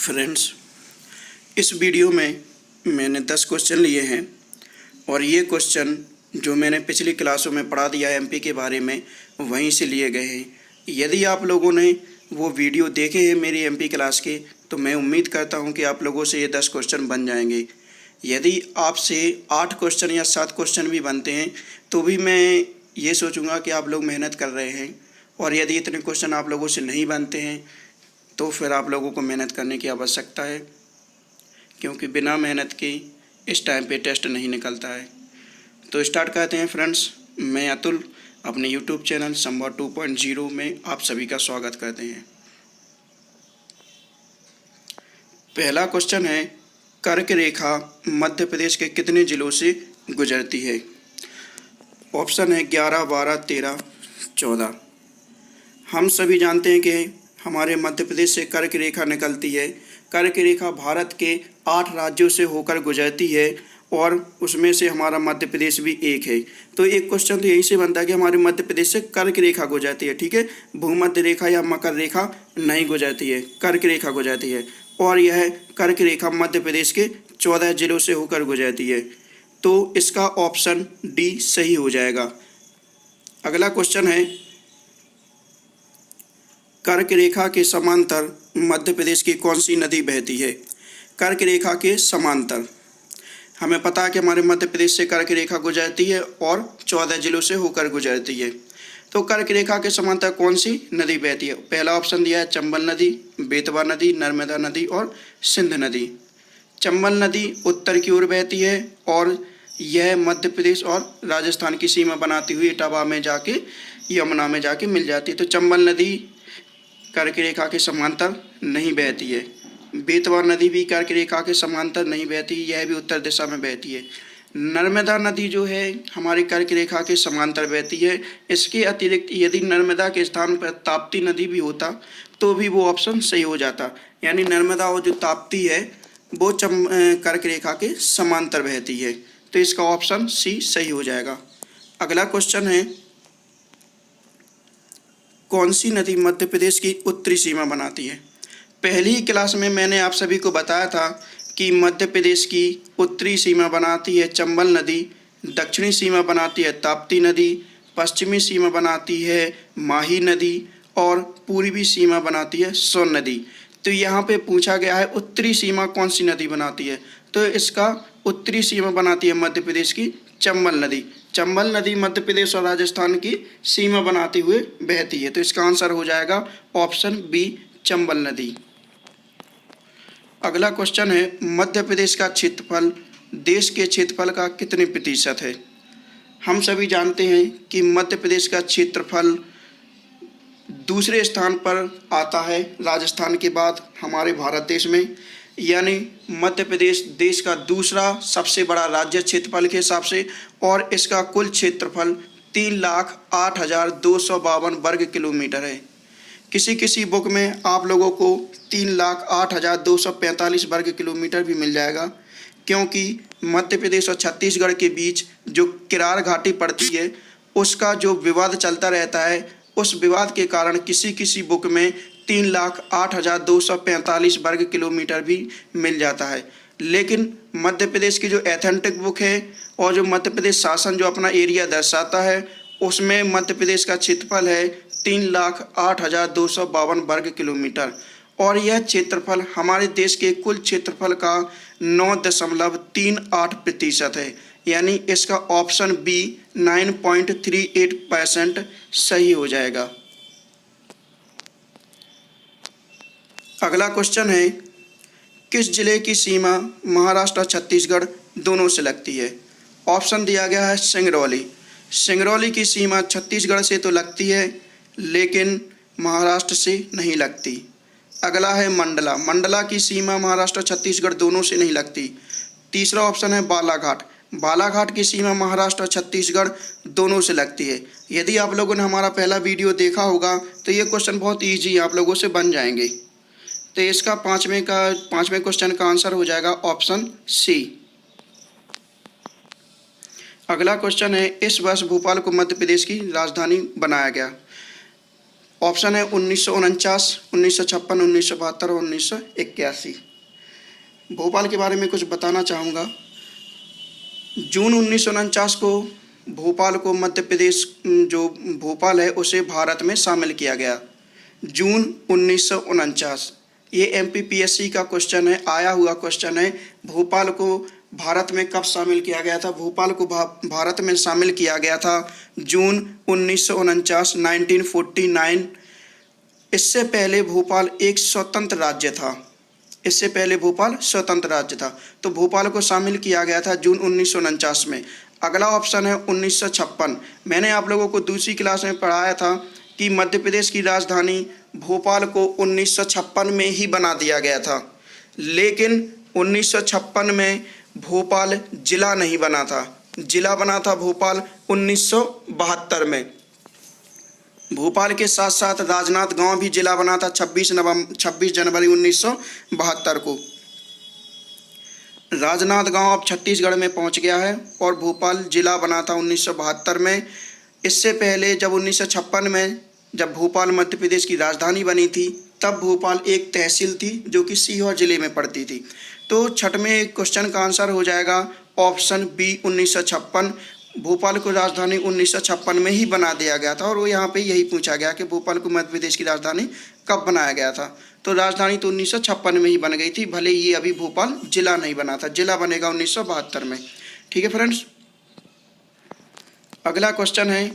Friends, इस video में मैंने 10 क्वेश्चन लिए हैं और ये क्वेश्चन जो मैंने पिछली क्लासों में पढ़ा दिया है एमपी के बारे में, वहीं से लिए गए हैं। यदि आप लोगों ने वो वीडियो देखे हैं मेरी एमपी क्लास के, तो मैं उम्मीद करता हूं कि आप लोगों से ये 10 क्वेश्चन बन जाएंगे। यदि आपसे 8 क्वेश्चन या 7 क्वेश्चन भी बनते हैं तो भी मैं ये सोचूंगा कि आप लोग मेहनत कर रहे हैं, और यदि इतने क्वेश्चन आप लोगों से नहीं बनते हैं तो फिर आप लोगों को मेहनत करने की आवश्यकता है, क्योंकि बिना मेहनत के इस टाइम पे टेस्ट नहीं निकलता है। तो स्टार्ट करते हैं फ्रेंड्स। मैं अतुल अपने यूट्यूब चैनल संभव 2.0 में आप सभी का स्वागत करते हैं। पहला क्वेश्चन है, कर्क रेखा मध्य प्रदेश के कितने जिलों से गुजरती है? ऑप्शन है 11, 12, 13, 14। हम सभी जानते हैं कि हमारे मध्य प्रदेश से कर्क रेखा निकलती है। कर्क रेखा भारत के 8 राज्यों से होकर गुजरती है और उसमें से हमारा मध्य प्रदेश भी एक है। तो एक क्वेश्चन तो यही से बनता है कि हमारे मध्य प्रदेश से कर्क रेखा गुजरती है, ठीक है। भूमध्य रेखा या मकर रेखा नहीं गुजरती है, कर्क रेखा गुजरती है, और यह कर्क रेखा मध्य प्रदेश के 14 जिलों से होकर गुजरती है। तो इसका ऑप्शन डी सही हो जाएगा। अगला क्वेश्चन है, कर्क रेखा के समांतर मध्य प्रदेश की कौन सी नदी बहती है? कर्क रेखा के समांतर हमें पता है कि हमारे मध्य प्रदेश से कर्क रेखा गुजरती है और 14 जिलों से होकर गुजरती है। तो कर्क रेखा के समांतर कौन सी नदी बहती है? पहला ऑप्शन दिया है चंबल नदी, बेतवा नदी, नर्मदा नदी और सिंध नदी। चंबल नदी उत्तर की ओर बहती है और यह मध्य प्रदेश और राजस्थान की सीमा बनाती हुई इटावा में जाके यमुना में जाके मिल जाती है। तो चंबल नदी कर्क रेखा के समांतर नहीं बहती है। बेतवा नदी भी कर्क रेखा के समांतर नहीं बहती, यह भी उत्तर दिशा में बहती है। नर्मदा नदी जो है हमारी कर्क रेखा के समांतर बहती है। इसके अतिरिक्त यदि नर्मदा के स्थान पर ताप्ती नदी भी होता तो भी वो ऑप्शन सही हो जाता, यानी नर्मदा और जो ताप्ती है वो कर्क रेखा के समांतर बहती है। तो इसका ऑप्शन सी सही हो जाएगा। अगला क्वेश्चन है, कौन सी नदी मध्य प्रदेश की उत्तरी सीमा बनाती है? पहली ही क्लास में मैंने आप सभी को बताया था कि मध्य प्रदेश की उत्तरी सीमा बनाती है चंबल नदी, दक्षिणी सीमा बनाती है ताप्ती नदी, पश्चिमी सीमा बनाती है माही नदी और पूर्वी सीमा बनाती है सोन नदी। तो यहाँ पे पूछा गया है उत्तरी सीमा कौन सी नदी बनाती है, तो इसका उत्तरी सीमा बनाती है मध्य प्रदेश की चंबल नदी। चंबल नदी मध्य प्रदेश और राजस्थान की सीमा बनाते हुए बहती है। तो इसका आंसर हो जाएगा ऑप्शन बी, चंबल नदी। अगला क्वेश्चन है, मध्य प्रदेश का क्षेत्रफल देश के क्षेत्रफल का कितने प्रतिशत है? हम सभी जानते हैं कि मध्य प्रदेश का क्षेत्रफल दूसरे स्थान पर आता है राजस्थान के बाद हमारे भारत देश में, यानी मध्य प्रदेश देश का दूसरा सबसे बड़ा राज्य क्षेत्रफल के हिसाब से, और इसका कुल क्षेत्रफल 3,08,252 वर्ग किलोमीटर है। किसी किसी बुक में आप लोगों को 3,08,245 वर्ग किलोमीटर भी मिल जाएगा, क्योंकि मध्य प्रदेश और छत्तीसगढ़ के बीच जो किरार घाटी पड़ती है उसका जो विवाद चलता रहता है, उस विवाद के कारण किसी किसी बुक में 3,08,245 वर्ग किलोमीटर भी मिल जाता है। लेकिन मध्य प्रदेश की जो एथेंटिक बुक है और जो मध्य प्रदेश शासन जो अपना एरिया दर्शाता है, उसमें मध्य प्रदेश का क्षेत्रफल है 3,08,252 वर्ग किलोमीटर, और यह क्षेत्रफल हमारे देश के कुल क्षेत्रफल का 9.38% है, यानी इसका ऑप्शन बी 9.38% सही हो जाएगा। अगला क्वेश्चन है, किस जिले की सीमा महाराष्ट्र और छत्तीसगढ़ दोनों से लगती है? ऑप्शन दिया गया है सिंगरौली। सिंगरौली की सीमा छत्तीसगढ़ से तो लगती है लेकिन महाराष्ट्र से नहीं लगती। अगला है मंडला। मंडला की सीमा महाराष्ट्र और छत्तीसगढ़ दोनों से नहीं लगती। तीसरा ऑप्शन है बालाघाट। बालाघाट की सीमा महाराष्ट्र और छत्तीसगढ़ दोनों से लगती है। यदि आप लोगों ने हमारा पहला वीडियो देखा होगा तो ये क्वेश्चन बहुत ईजी आप लोगों से बन जाएंगे। तो इसका पाँचवें क्वेश्चन का आंसर हो जाएगा ऑप्शन सी। अगला क्वेश्चन है, इस वर्ष भोपाल को मध्य प्रदेश की राजधानी बनाया गया। ऑप्शन है 1949, 1956, 1972 और 1981। भोपाल के बारे में कुछ बताना चाहूँगा। जून 1949 को भोपाल को मध्य प्रदेश जो भोपाल है उसे भारत में शामिल किया गया। जून 1949, ये MPPSC का क्वेश्चन है, आया हुआ क्वेश्चन है। भोपाल को भारत में कब शामिल किया गया था? भोपाल को भारत में शामिल किया गया था जून 1949, 1949। इससे पहले भोपाल एक स्वतंत्र राज्य था। इससे पहले भोपाल स्वतंत्र राज्य था, तो भोपाल को शामिल किया गया था जून 1949 में। अगला ऑप्शन है 1956। मैंने आप लोगों को दूसरी क्लास में पढ़ाया था कि मध्य प्रदेश की राजधानी भोपाल को 1956 में ही बना दिया गया था, लेकिन 1956 में भोपाल जिला नहीं बना था। जिला बना था भोपाल 1972 में। भोपाल के साथ साथ राजनांद गांव भी जिला बना था 26 जनवरी 1972 को। राजनांद गांव अब छत्तीसगढ़ में पहुंच गया है और भोपाल जिला बना था 1972 में। इससे पहले जब 1956 में जब भोपाल मध्य प्रदेश की राजधानी बनी थी, तब भोपाल एक तहसील थी जो कि सीहोर जिले में पड़ती थी। तो छठवें क्वेश्चन का आंसर हो जाएगा ऑप्शन बी 1956। भोपाल को राजधानी 1956 में ही बना दिया गया था और वो यहाँ पे यही पूछा गया कि भोपाल को मध्य प्रदेश की राजधानी कब बनाया गया था। तो राजधानी तो 1956 में ही बन गई थी, भले ही अभी भोपाल जिला नहीं बना था। जिला बनेगा 1972 में। ठीक है फ्रेंड्स, अगला क्वेश्चन है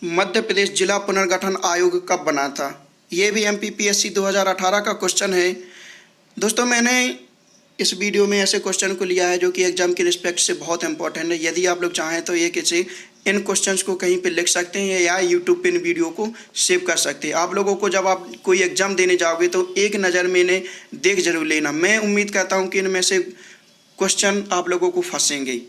मध्य प्रदेश जिला पुनर्गठन आयोग कब बना था? ये भी MPPSC 2018 का क्वेश्चन है। दोस्तों, मैंने इस वीडियो में ऐसे क्वेश्चन को लिया है जो कि एग्जाम के रिस्पेक्ट से बहुत इंपॉर्टेंट है। यदि आप लोग चाहें तो ये किसी इन क्वेश्चंस को कहीं पे लिख सकते हैं या यूट्यूब पे इन वीडियो को सेव कर सकते हैं। आप लोगों को जब आप कोई एग्जाम देने जाओगे तो एक नज़र में इन्हें देख जरूर लेना। मैं उम्मीद करता हूँ कि इनमें से क्वेश्चन आप लोगों को फंसेंगे।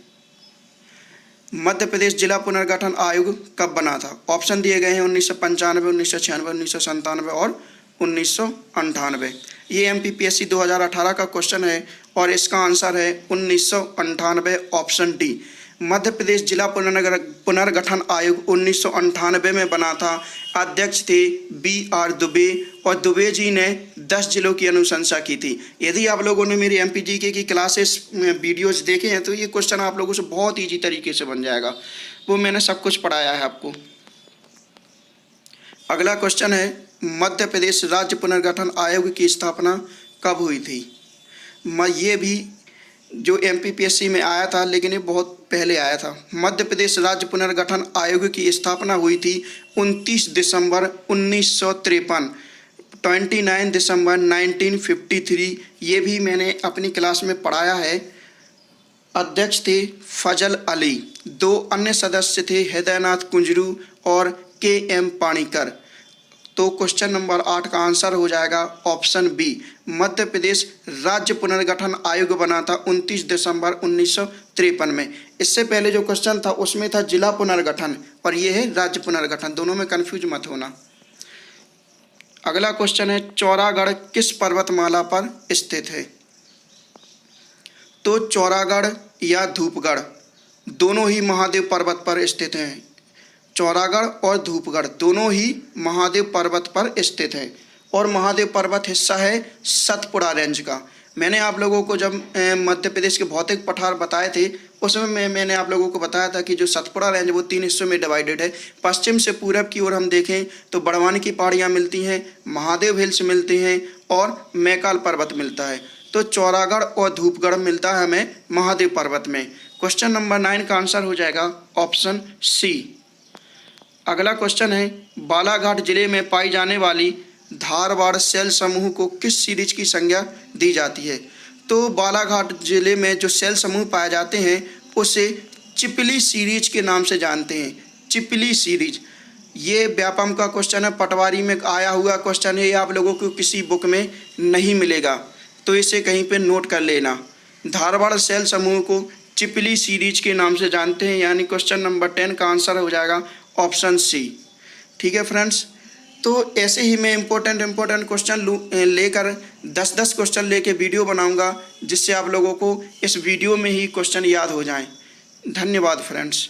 मध्य प्रदेश जिला पुनर्गठन आयोग कब बना था? ऑप्शन दिए गए हैं 1995, 1996, 1997 और 1998। ये MPPSC 2018 का क्वेश्चन है और इसका आंसर है 1998, ऑप्शन डी। मध्य प्रदेश जिला पुनर्गठन आयोग 1998 में बना था। अध्यक्ष थे BR दुबे और दुबे जी ने 10 जिलों की अनुशंसा की थी। यदि आप लोगों ने मेरी MPGK की क्लासेस वीडियोस देखे हैं तो ये क्वेश्चन आप लोगों से बहुत ईजी तरीके से बन जाएगा। वो मैंने सब कुछ पढ़ाया है आपको। अगला क्वेश्चन है मध्य प्रदेश राज्य पुनर्गठन आयोग की स्थापना कब हुई थी? ये भी जो MPPSC में आया था, लेकिन ये बहुत पहले आया था। मध्य प्रदेश राज्य पुनर्गठन आयोग की स्थापना हुई थी 29 दिसंबर 1953, 29 दिसंबर 1953। ये भी मैंने अपनी क्लास में पढ़ाया है। अध्यक्ष थे फजल अली, 2 अन्य सदस्य थे हृदयनाथ कुंजरू और KM पाणिकर। तो क्वेश्चन नंबर 8 का आंसर हो जाएगा ऑप्शन बी। मध्य प्रदेश राज्य पुनर्गठन आयोग बना था 29 दिसंबर 1953 में। इससे पहले जो क्वेश्चन था उसमें था जिला पुनर्गठन और ये है राज्य पुनर्गठन, दोनों में कंफ्यूज मत होना। अगला क्वेश्चन है चौरागढ़ किस पर्वतमाला पर स्थित है? तो चौरागढ़ या धूपगढ़ दोनों ही महादेव पर्वत पर स्थित हैं। चौरागढ़ और धूपगढ़ दोनों ही महादेव पर्वत पर स्थित है और महादेव पर्वत हिस्सा है सतपुड़ा रेंज का। मैंने आप लोगों को जब मध्य प्रदेश के भौतिक पठार बताए थे उसमें मैंने आप लोगों को बताया था कि जो सतपुड़ा रेंज वो 3 हिस्सों में डिवाइडेड है। पश्चिम से पूरब की ओर हम देखें तो बड़वानी की पहाड़ियाँ मिलती हैं, महादेव हिल्स मिलते हैं और मैकाल पर्वत मिलता है। तो चौरागढ़ और धूपगढ़ मिलता है हमें महादेव पर्वत में। क्वेश्चन नंबर 9 का आंसर हो जाएगा ऑप्शन सी। अगला क्वेश्चन है बालाघाट जिले में पाई जाने वाली धारवाड़ सेल समूह को किस सीरीज की संज्ञा दी जाती है? तो बालाघाट जिले में जो सेल समूह पाए जाते हैं उसे चिपली सीरीज के नाम से जानते हैं। चिपली सीरीज, ये व्यापम का क्वेश्चन है, पटवारी में आया हुआ क्वेश्चन है। ये आप लोगों को किसी बुक में नहीं मिलेगा, तो इसे कहीं पे नोट कर लेना। धारवाड़ सेल समूह को चिपली सीरीज के नाम से जानते हैं, यानी क्वेश्चन नंबर 10 का आंसर हो जाएगा ऑप्शन सी। ठीक है फ्रेंड्स, तो ऐसे ही मैं इम्पोर्टेंट क्वेश्चन लेकर 10-10 क्वेश्चन लेके वीडियो बनाऊंगा, जिससे आप लोगों को इस वीडियो में ही क्वेश्चन याद हो जाएं। धन्यवाद फ्रेंड्स।